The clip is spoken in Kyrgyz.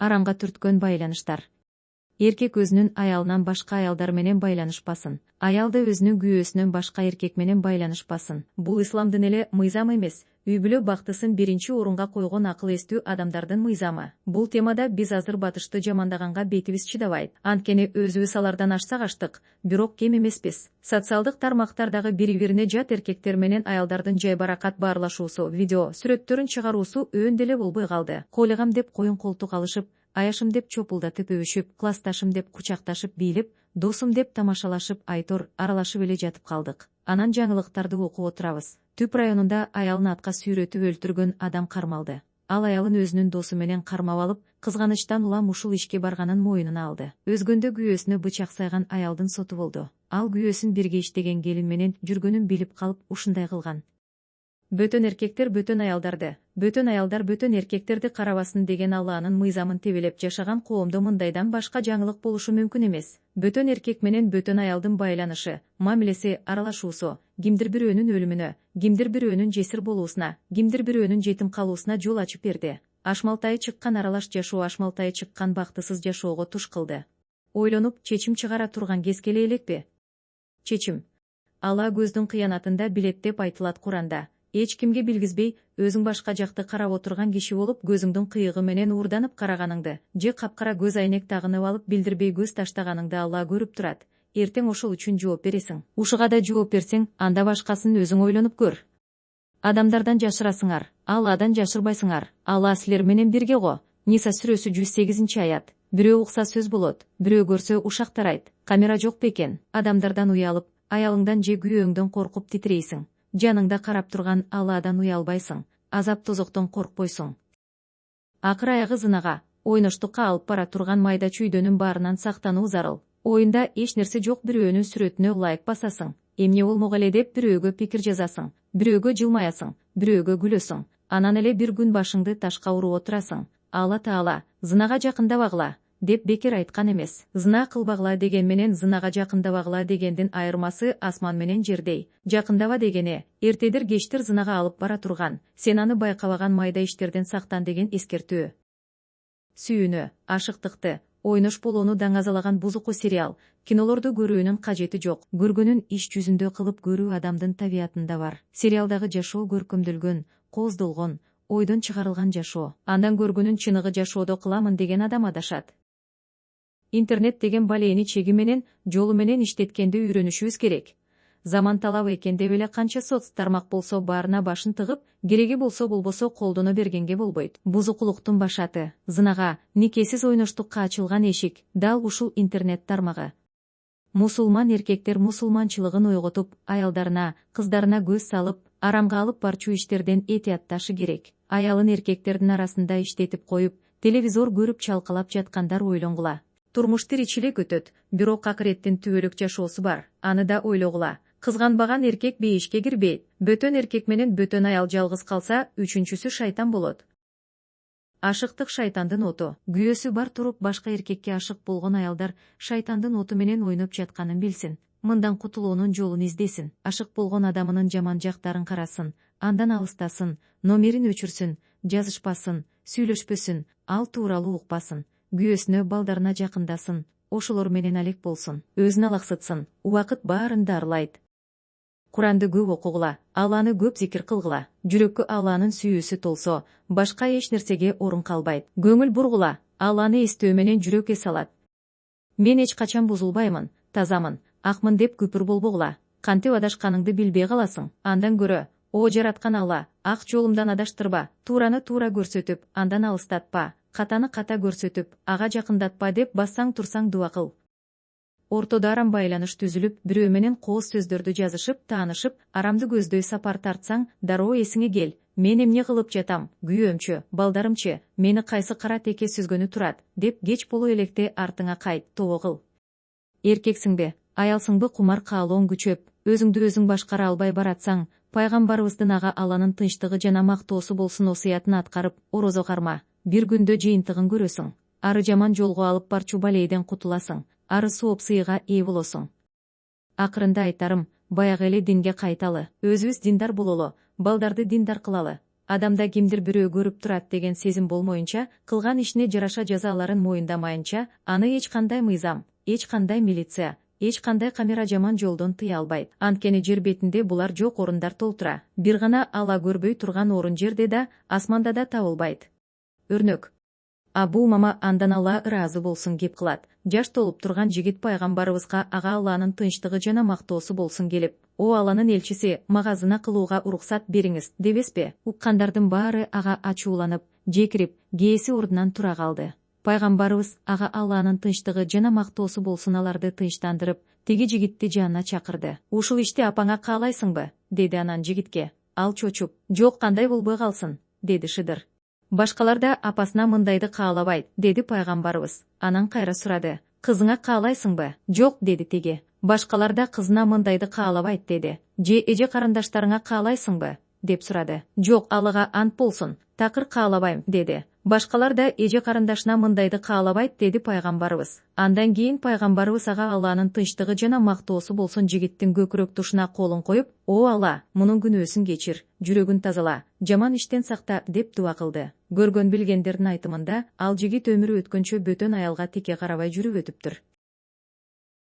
арамга түрткөн байланыштар. Эркек өзүнүн аялынан башка аялдар менен байланышпасын. Аял да өзүнүн күйөөсүнөн башка эркек менен байланышпасын. Бул исламдын эле мыйзамы эмес, үй бүлө бактысын биринчи орунга койгон акыл эстүү адамдардын мыйзамы. Бул темада биз азыр батышты жамандаганга бетибиз чыдабайт. Анткени өзүбүз алардан ашсак аштык, бирок кем эмеспиз. Социалдык тармактардагы бири-бирине жат эркектер менен аялдардын жайбаракат баарлашуусу, видео, сүрөттөрүн чыгаруусу өөн деле болбой калды. Хойлигам деп коюн колтук алышып, аяшым деп чопулдатып өбүшүп, классташым деп кучакташып бийлип, досум деп тамашалашып, айтор аралашып эле жатып калдык. Анан жаңылыктарды окуп отурабыз. Түп районунда аялын атка сүйрөтүп өлтүргөн адам кармалды. Ал аялын өзүнүн досу менен кармап алып, кызганычтан улам ушул ишке барганын мойнуна алды. Өзгөндө күйөөсүнө бычак сайган аялдын соту болду. Ал күйөөсүн бирге иштеген келин менен жүргөнүн билип калып ушундай кылган. Бөтөн эркектер бөтөн аялдарды, бөтөн аялдар бөтөн эркектерди карабасын деген Алланын мыйзамын тебелеп жашаган коомдо мындайдан башка жаңылык болушу мүмкүн эмес. Бөтөн эркек менен бөтөн аялдын байланышы, мамилеси, аралашуусу кимдир бирөөнүн өлүмүнө, кимдир бирөөнүн жесир болуусуна, кимдир бирөөнүн жетим калуусуна жол ачып берди. Ашмалтайы чыккан аралаш жашоо ашмалтайы чыккан бактысыз жашоого туш кылды. Ойлонуп, чечим чыгара турган кез келе элекпи? Чечим. Алла көздүн кыянатында билет деп айтылат Куранда. Эч кимге билгизбей, өзүң башка жакты карап отурган киши болуп, көзүңдүн кыйыгы менен уурданып караганыңды, же капкара көз айнек тагынып алып билдирбей көз таштаганыңды Алла көрүп турат. Эртең ошол үчүн жооп бересиң. Ушуга да жооп берсең, анда башкасын өзүң ойлонуп көр. Адамдардан жашырасыңар, Алладан жашырбайсыңар. Алла силер менен бирге го. Ниса сүрөсү 108-аят. Бирөө укса сөз болот, бирөө көрсө ушактарайт. Камера жок бекен. Адамдардан уялып, аялыңдан же күйөөңдөн коркуп титирейсиң. Жаныңда карап турган Алладан уялбайсың, азап тозоктон коркпойсуң. Акыр аягы зынага, ойноштукка алып бара турган майда чүйдөнүн баарынан сактануу зарыл. Оюнда эч нерсе жок бирөөнүн сүрөтүнө лайк басасың. Эмне болмок эле деп бирөөгө пикир жазасың, бирөөгө жылмаясың, бирөөгө күлөсүң. Анан эле бир күн башыңды ташка уруп отурасың. Алла Таала, зынага жакындабагыла деп бекер айткан эмес. Зына кылбагыла деген менен зынага жакындабагыла дегендин айырмасы асман менен жердей. Жакындаба дегени эртедир кечтир зынага алып бара турган, сен аны байкабаган майда иштерден сактан деген эскертүү. Сүйүүнү, ашыктыкты, ойнош болууну даңазалаган бузуку сериал, кинолорду көрүүнүн кажети жок. Көргөнүн иш жүзүндө кылып көрүү адамдын табиятында бар. Сериалдагы жашоо көркөмдөлгөн, кооздолгон, ойдон чыгарылган жашоо. Андан көргөнүн чыныгы жашоодо кыламын деген адам адашат. Интернет деген балээни чеги менен, жолу менен иштеткенди үйрөнүшүбүз керек. Заман талабы экен деп эле канча соц тармак болсо баарына башын тыгып, кереги болсо болбосо колдоно бергенге болбойт. Бузукулуктун башаты, зынага, никесиз ойноштукка ачылган эшик, дал ушул интернет тармагы. Мусулман эркектер мусулманчылыгын ойготуп, аялдарына, кыздарына көз салып, арамга алып барчу иштерден этиятташы керек. Аялын эркектердин арасында иштетип коюп, телевизор көрүп чалкалап жаткандар ойлонгула. Турмуш тиричилик өтөт, бирок акыреттин түбөлүк жашоосу бар. Аны да ойлогула. Кызганбаган эркек бейишке кирбейт. Бөтөн эркек менен бөтөн аял жалгыз калса, үчүнчүсү шайтан болот. Ашыктык шайтандын оту. Күйөөсү бар туруп башка эркекке ашык болгон аялдар шайтандын оту менен ойноп жатканын билсин. Мындан кутулуунун жолун издесин. Ашык болгон адамынын жаман жактарын карасын, андан алыстасын, номерин өчүрсүн, жазышпасын, сүйлөшпөсүн, ал тууралуу укпасын. Күйөөсүнө, балдарына жакындасын, ошолор менен алек болсун, өзүн алаксытсын, убакыт баарын дарылайт. Куранды көп окугула, Алланы көп зикир кылгыла. Жүрөккө Алланын сүйүүсү толсо, башка эч нерсеге орун калбайт. Көңүл бургула, Алланы эстөө менен жүрөк эс алат. Мен эч качан бузулбаймын, тазамын, акмын деп күпүр болбогула. Кантип адашканыңды билбей каласың. Андан көрө, о жараткан Алла, ак жолумдан адаштырба, туураны туура көрсөтүп, андан алыстатпа. Катаны ката көрсөтүп, ага жакындатпа деп бассаң турсаң дуа кыл. Ортодо арам байланыш түзүлүп, бирөө менен кооз сөздөрдү жазышып, таанышып, арамды көздөй сапар тартсаң, дароо эсиңе кел. Мен эмне кылып жатам, күйөөмчү, балдарымчы, мени кайсы кара теке сүзгөнү турат, деп кеч боло электе артыңа кайт, тобо кыл. Эркексиңби, аялсыңбы кумар каалооң күчөп, өзүңдү өзүң башкара албай баратсаң, пайгамбарыбыздын ага Алланын тынчтыгы жана мактоосу болсун осуятын аткарып, орозо карма. Бир күндө жыйынтыгын көрөсүң. Ары жаман жолго алып барчу балейден кутуласың. Ары сооп сыйга ээ болосуң. Акырында айтарым, баягы эле динге кайталы. Өзүбүз диндар бололу, балдарды диндар кылалы. адамда кимдир бирөө көрүп турат деген сезим болмоюнча, кылган ишине жараша жазаларын моюндамайынча, аны эч кандай мыйзам, эч кандай милиция, эч кандай камера жаман жолдон тыя албайт. Анткени жер бетинде булар жок орундар толтура. Бир гана ала көрбөй турган орун жерде да, асманда да табылбайт. Өрнөк. Абу Мама андан Алла ыраазы болсун кеп кылат. Жаш толуп турган жигит пайгамбарыбызга ага Алланын тынчтыгы жана мактоосу болсун келип, о Алланын элчиси, магазына кылууга уруксат бериңиз, дебеспи? Уккандардын баары ага ачууланып, жекирип, кээси ордунан тура калды. Пайгамбарыбыз ага Алланын тынчтыгы жана мактоосу болсун аларды тынчтандырып, тиги жигитти жанына чакырды. Ушул ишти апаңа каалайсыңбы? Деди анан жигитке. Ал чочуп, жок кандай болбой калсын, деди Шыдыр. Башкалар да апасына мындайды каалабайт, деди пайгамбарыбыз. Анан кайра сурады. Кызыңа каалайсыңбы? Жок, деди теги. Башкалар да кызына мындайды каалабайт, деди. Же эже карындаштарыңа каалайсыңбы? Деп сурады. Жок, Аллага ант болсун, такыр каалабайм, деди. Башкалар да эже карындашына мындайды каалабайт, деди пайгамбарыбыз. Андан кийин пайгамбарыбыз ага Алланын тынчтыгы жана мактоосу болсун жигиттин көкүрөк тушуна колун коюп, о Алла, мунун күнөөсүн кечир, жүрөгүн тазала, жаман иштен сакта, деп дуа кылды. Көргөн билгендердин айтымында, ал жигит өмүрү өткөнчө бөтөн аялга тике карабай жүрүп өтүптүр.